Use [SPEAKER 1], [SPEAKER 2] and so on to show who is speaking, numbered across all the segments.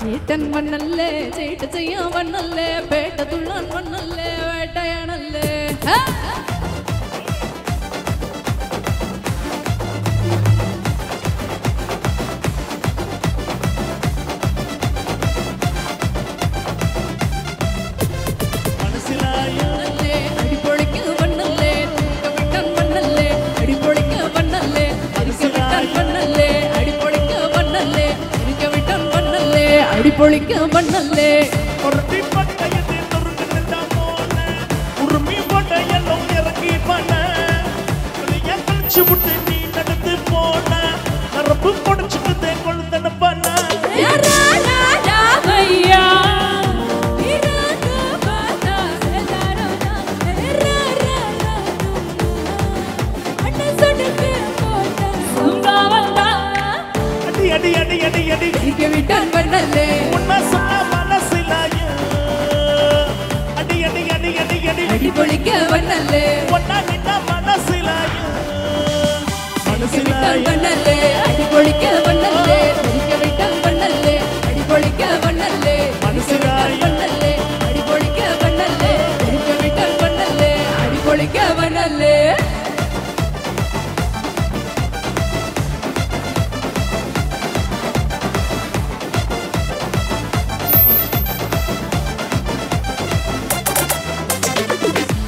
[SPEAKER 1] ചേട്ടൻ വന്നല്ലേ ചേട്ട ചെയ്യാൻ വന്നല്ലേ പേട്ട തുള്ളാൻ വന്നല്ലേ വേട്ടയാണല്ലേ അടിപൊളിക്ക് വന്നല്ലേ വിട്ടാൻ വന്നല്ലേ അടിപൊളിക്ക് വന്നല്ലേ വിട്ടാൻ വന്നല്ലേ അടിപൊളിക്ക് വന്നല്ലേ വിട്ടാൻ വന്നല്ലേ അടിപൊളിക്ക് വന്നല്ലേ
[SPEAKER 2] ഒരട്ടി പട്ടയത്തെ തുറന്നിട്ടാ മോനെ ഉറുമി പട്ടയെല്ലാം ഇറക്കി പണ ഞാൻ കളിച്ചു വിട്ട് നീ നടന്ന് പോണ നറപ്പ് പൊടിച്ചിട്ട് കൊളുത്തണ പണ அடி அடி அடி அடி
[SPEAKER 1] இங்க விட்டான் வண்ணல்லே
[SPEAKER 2] உன்னை சொன்ன மனசிலாய அடி அடி அடி அடி அடி
[SPEAKER 1] அடிபொளிக்க வண்ணல்லே
[SPEAKER 2] உன்னை நின்ன மனசிலாய
[SPEAKER 1] வண்ணல்லே அடிபொளிக்க வண்ணல்லே இங்க விட்டான் வண்ணல்லே அடிபொளிக்க வண்ணல்லே
[SPEAKER 2] மனசிலாய
[SPEAKER 1] வண்ணல்லே அடிபொளிக்க வண்ணல்லே இங்க விட்டான் வண்ணல்லே அடிபொளிக்க வண்ணல்லே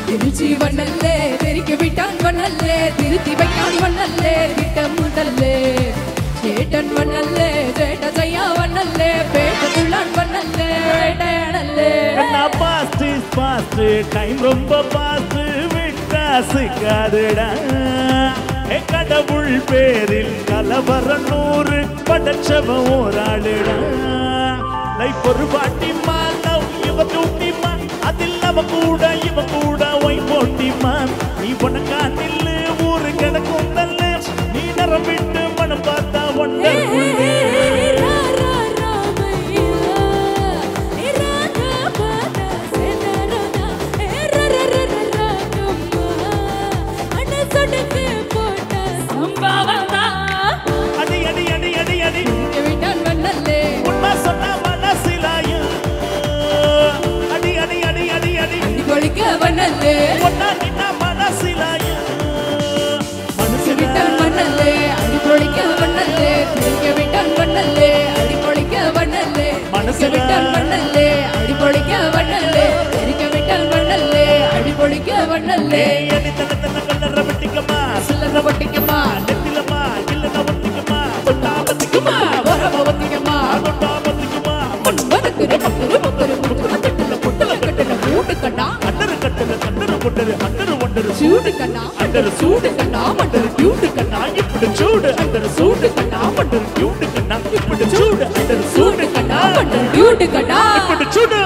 [SPEAKER 1] திருச்சி வண்ணல்லே தெரிக்க விட்டான் வண்ணல்லே திருத்தி வைக்கான் வண்ணல்லே திட்டம் முதல்லே சேட்டன் வண்ணல்லே சேட்ட செய்யா வண்ணல்லே பேட்ட துள்ளான் வண்ணல்லே வேட்டையாடல்லே
[SPEAKER 2] நான் பாஸ்ட் இஸ் பாஸ்ட் டைம் ரொம்ப பாஸ்ட் விட்டா சிக்காதுடா கடவுள் பேரில் கலவரம் 100 படைச்சவன் ஓராளுடா லைஃப் ஒரு பாட்டிமா லவ் இவ டூட்டிமா அதில் அவ கூட இவ கூட ஒய் போட்டிமா நீ உனக்கா நில்லு ஊரு கிடக்கும் தல்லு நீ நரம் விட்டு மனம் பார்த்தா ஒண்டர்ஃபுல் அடி அடி அடி அடி அடி
[SPEAKER 1] விட்டான் வண்ணல்லே
[SPEAKER 2] உன்னை சொன்ன மனசிலாய அடி அடி அடி அடி அடி
[SPEAKER 1] அடிபொளிக்க வண்ணல்லே
[SPEAKER 2] உன்னை நின்ன மனசிலாய
[SPEAKER 1] விட்டான் வண்ணல்லே அடிபொளிக்க வண்ணல்லே தெரிக்க விட்டான் வண்ணல்லே அடிபொளிக்க வண்ணல்லே விட்டான் வண்ணல்லே அடிபொளிக்க வண்ணல்லே தெரிக்க விட்டான் வண்ணல்லே அடிபொளிக்க வண்ணல்லே
[SPEAKER 2] அடி தன தன கல்லற வெட்டிக்கமா
[SPEAKER 1] சில்லற வட்டிக்கமா
[SPEAKER 2] நெத்திலமா இல்லன ஒட்டிக்கமா தொட்டா பத்திக்கமா
[SPEAKER 1] வரவ வட்டிக்கமா
[SPEAKER 2] தொட்டா பத்திக்கமா
[SPEAKER 1] மண்பரக்குரு பக்குரு பக்குரு முட்டுல புட்டுல கட்டுல மூட்டு கண்ணா
[SPEAKER 2] அண்டரு கட்டல கண்டரு பொண்டரு அண்டரு ஒண்டரு
[SPEAKER 1] சூடு கண்ணா
[SPEAKER 2] அண்டரு
[SPEAKER 1] சூடு கண்ணா மண்டரு கியூட்டு கண்ணா
[SPEAKER 2] இப்படி சூடு அண்டரு சூடு கண்ணா மண்டரு கியூட்டு கண்ணா இப்படி சூடு அண்டரு சூடு
[SPEAKER 1] சூடு கண்ணா மண்டரு கியூட்டு கண்ணா
[SPEAKER 2] இப்படி சூடு